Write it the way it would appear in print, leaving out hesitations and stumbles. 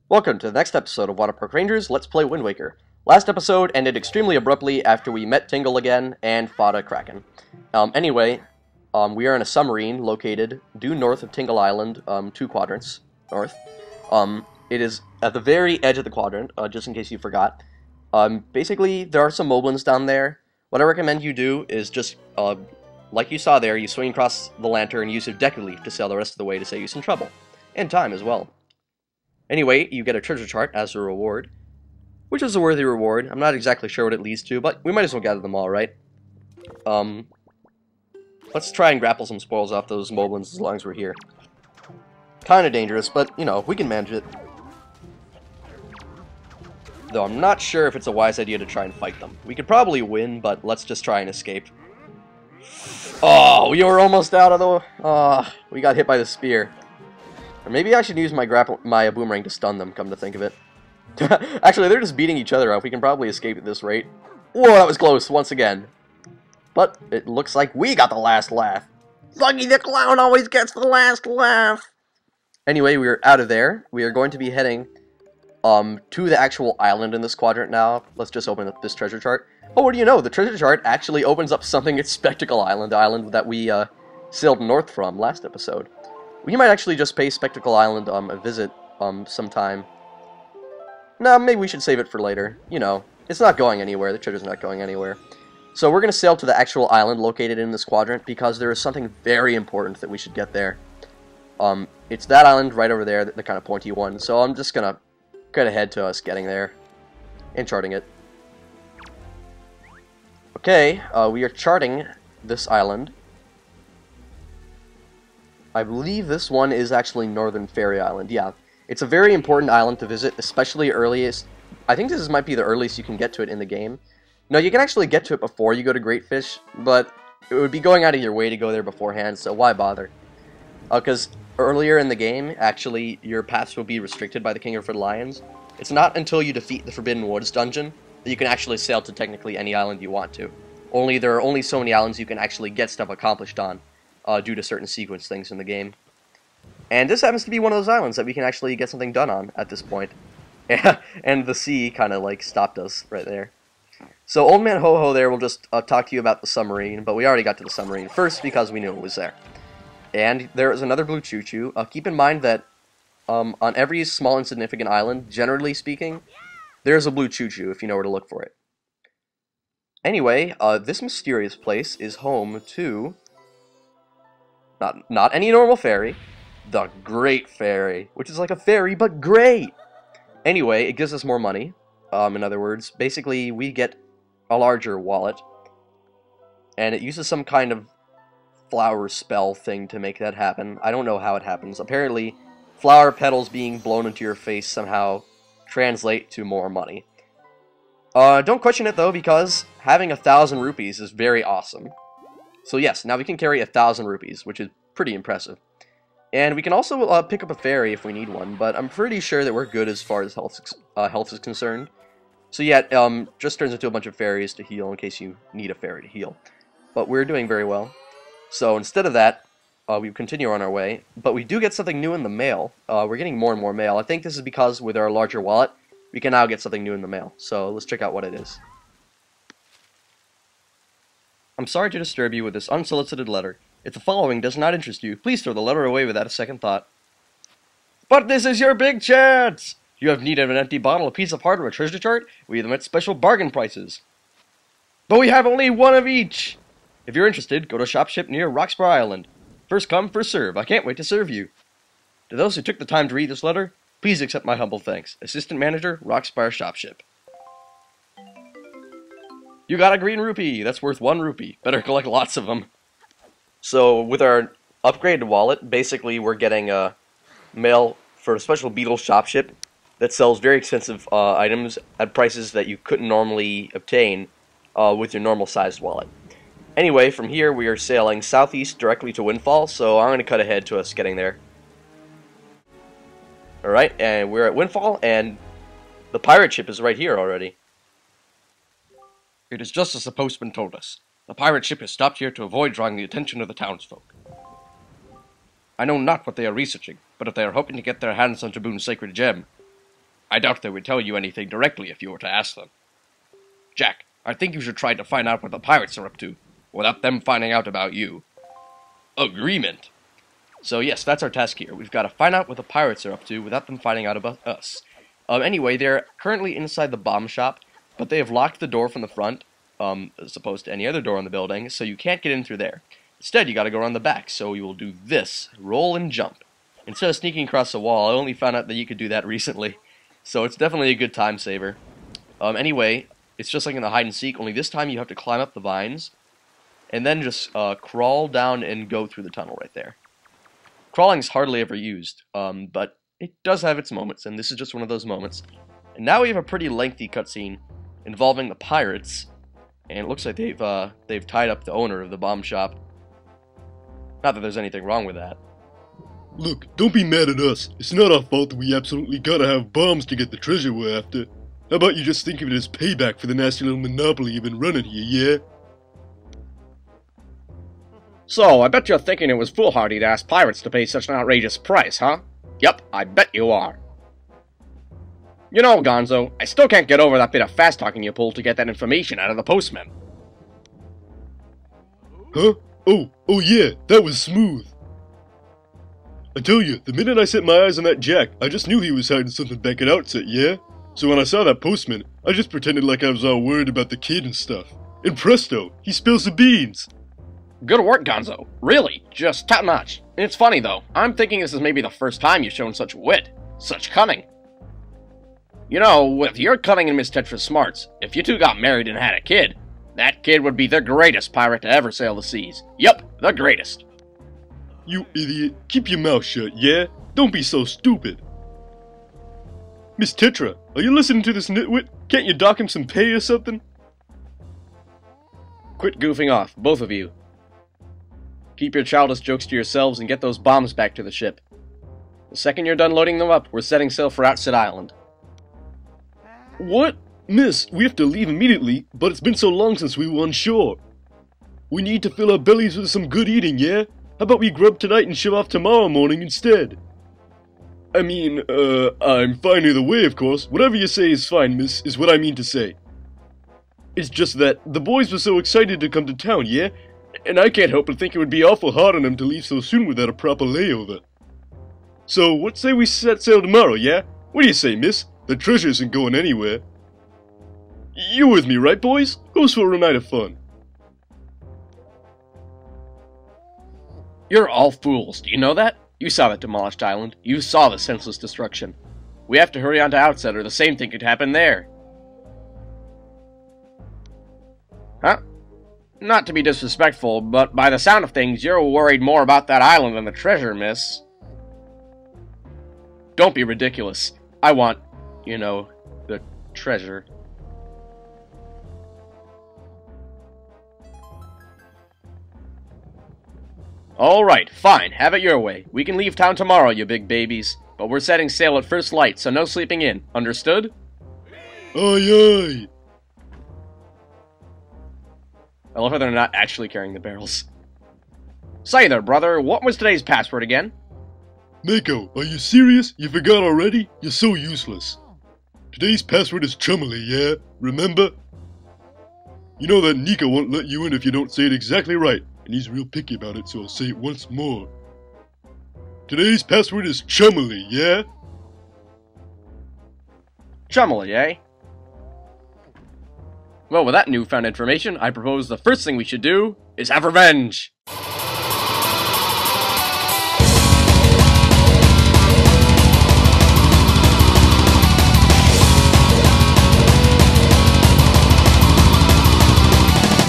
Welcome to the next episode of WaterparkRangers Let's Play Wind Waker. Last episode ended extremely abruptly after we met Tingle again and fought a Kraken. We are in a submarine located due north of Tingle Island, 2 quadrants north. It is at the very edge of the quadrant, just in case you forgot. Basically, there are some moblins down there. What I recommend you do is just, like you saw there, you swing across the lantern and use your deck relief to sail the rest of the way to save you some trouble. And time as well. Anyway, you get a treasure chart as a reward, which is a worthy reward. I'm not exactly sure what it leads to, but we might as well gather them all, right? Let's try and grapple some spoils off those moblins as long as we're here. Kinda dangerous, but, you know, we can manage it. Though I'm not sure if it's a wise idea to try and fight them. We could probably win, but let's just try and escape. Oh, we were almost out of the... we got hit by the spear. Or maybe I should use my boomerang to stun them, come to think of it. Actually, they're just beating each other up. We can probably escape at this rate. Whoa, that was close, once again. But it looks like we got the last laugh. Lucky the clown always gets the last laugh. Anyway, we're out of there. We are going to be heading to the actual island in this quadrant now. Let's just open up this treasure chart. Oh, what do you know? The treasure chart actually opens up something at Spectacle Island, the island that we sailed north from last episode. We might actually just pay Spectacle Island a visit sometime. No, maybe we should save it for later. You know, it's not going anywhere. The treasure's not going anywhere. So we're going to sail to the actual island located in this quadrant because there is something very important that we should get there. It's that island right over there, the kind of pointy one. So I'm just going to cut ahead to us getting there and charting it. Okay, we are charting this island. I believe this one is actually Northern Fairy Island. Yeah, it's a very important island to visit, especially earliest. I think this might be the earliest you can get to it in the game. No, you can actually get to it before you go to Great Fish, but it would be going out of your way to go there beforehand, so why bother? Because earlier in the game, actually, your paths will be restricted by the King of Red Lions. It's not until you defeat the Forbidden Woods dungeon that you can actually sail to technically any island you want to. There are only so many islands you can actually get stuff accomplished on. Due to certain sequence things in the game. And this happens to be one of those islands that we can actually get something done on at this point. And the sea kind of like stopped us right there. So Old Man Ho-Ho there will just talk to you about the submarine, but we already got to the submarine first because we knew it was there. And there is another blue choo-choo. Keep in mind that on every small insignificant island, generally speaking, there's a blue choo-choo if you know where to look for it. Anyway, this mysterious place is home to... Not any normal fairy, the Great Fairy, which is like a fairy, but great! Anyway, it gives us more money. In other words, basically, we get a larger wallet, and it uses some kind of flower spell thing to make that happen. I don't know how it happens. Apparently, flower petals being blown into your face somehow translate to more money. Don't question it, though, because having 1,000 rupees is very awesome. So yes, now we can carry 1,000 rupees, which is pretty impressive. And we can also pick up a fairy if we need one, but I'm pretty sure that we're good as far as health is concerned. So yeah, just turns into a bunch of fairies to heal in case you need a fairy to heal. But we're doing very well. So instead of that, we continue on our way, but we do get something new in the mail. We're getting more and more mail. I think this is because with our larger wallet, we can now get something new in the mail. So let's check out what it is. I'm sorry to disturb you with this unsolicited letter. If the following does not interest you, please throw the letter away without a second thought. But this is your big chance! You have need of an empty bottle, a piece of heart, or a treasure chart? We have them at special bargain prices. But we have only one of each! If you're interested, go to Shopship near Roxburgh Island. First come, first serve. I can't wait to serve you. To those who took the time to read this letter, please accept my humble thanks. Assistant Manager, Roxburgh Shopship. You got a green rupee. That's worth 1 rupee. Better collect lots of them. So, with our upgraded wallet, basically we're getting mail for a special Beetle Shopship that sells very expensive items at prices that you couldn't normally obtain with your normal sized wallet. Anyway, from here we are sailing southeast directly to Windfall, so I'm going to cut ahead to us getting there. Alright, and we're at Windfall, and the pirate ship is right here already. It is just as the postman told us. The pirate ship has stopped here to avoid drawing the attention of the townsfolk. I know not what they are researching, but if they are hoping to get their hands on Jaboon's sacred gem, I doubt they would tell you anything directly if you were to ask them. Jack, I think you should try to find out what the pirates are up to, without them finding out about you. Agreement. So yes, that's our task here. We've got to find out what the pirates are up to without them finding out about us. Anyway, they're currently inside the bomb shop, but they have locked the door from the front, as opposed to any other door in the building, so you can't get in through there. Instead, you gotta go around the back, so you will do this, roll and jump. Instead of sneaking across the wall, I only found out that you could do that recently, so it's definitely a good time saver. Anyway, it's just like in the hide and seek, only this time you have to climb up the vines, and then just crawl down and go through the tunnel right there. Crawling is hardly ever used, but it does have its moments, and this is just one of those moments. And now we have a pretty lengthy cutscene involving the pirates, and it looks like they've tied up the owner of the bomb shop. Not that there's anything wrong with that. Look, don't be mad at us. It's not our fault that we absolutely gotta have bombs to get the treasure we're after. How about you just think of it as payback for the nasty little monopoly you've been running here, yeah? So, I bet you're thinking it was foolhardy to ask pirates to pay such an outrageous price, huh? Yup, I bet you are. You know, Gonzo, I still can't get over that bit of fast-talking you pulled to get that information out of the postman. Huh? Oh yeah, that was smooth. I tell you, the minute I set my eyes on that Jack, I just knew he was hiding something back at Outset, yeah? So when I saw that postman, I just pretended like I was all worried about the kid and stuff. And presto, he spills the beans! Good work, Gonzo. Really, just top-notch. It's funny, though. I'm thinking this is maybe the first time you've shown such wit. Such cunning. You know, with your cunning and Miss Tetra's smarts, if you two got married and had a kid, that kid would be the greatest pirate to ever sail the seas. Yup, the greatest. You idiot, keep your mouth shut, yeah? Don't be so stupid. Miss Tetra, are you listening to this nitwit? Can't you dock him some pay or something? Quit goofing off, both of you. Keep your childish jokes to yourselves and get those bombs back to the ship. The second you're done loading them up, we're setting sail for Outset Island. What? Miss, we have to leave immediately, but it's been so long since we were on shore. We need to fill our bellies with some good eating, yeah? How about we grub tonight and show off tomorrow morning instead? I mean, I'm fine either way, of course. Whatever you say is fine, miss, is what I mean to say. It's just that the boys were so excited to come to town, yeah? And I can't help but think it would be awful hard on them to leave so soon without a proper layover. So, what say we set sail tomorrow, yeah? What do you say, miss? The treasure isn't going anywhere. You with me, right, boys? Who's for a night of fun? You're all fools, do you know that? You saw that demolished island. You saw the senseless destruction. We have to hurry on to Outset or the same thing could happen there. Huh? Not to be disrespectful, but by the sound of things, you're worried more about that island than the treasure, miss. Don't be ridiculous. I want, you know, the treasure. Alright, fine, have it your way. We can leave town tomorrow, you big babies. But we're setting sail at first light, so no sleeping in. Understood? Aye aye! I love how they're not actually carrying the barrels. Say there, brother, what was today's password again? Mako, are you serious? You forgot already? You're so useless. Today's password is Chumley, yeah? Remember? You know that Nika won't let you in if you don't say it exactly right, and he's real picky about it, so I'll say it once more. Today's password is Chumley, yeah? Chumley, eh? Well, with that newfound information, I propose the first thing we should do is have revenge!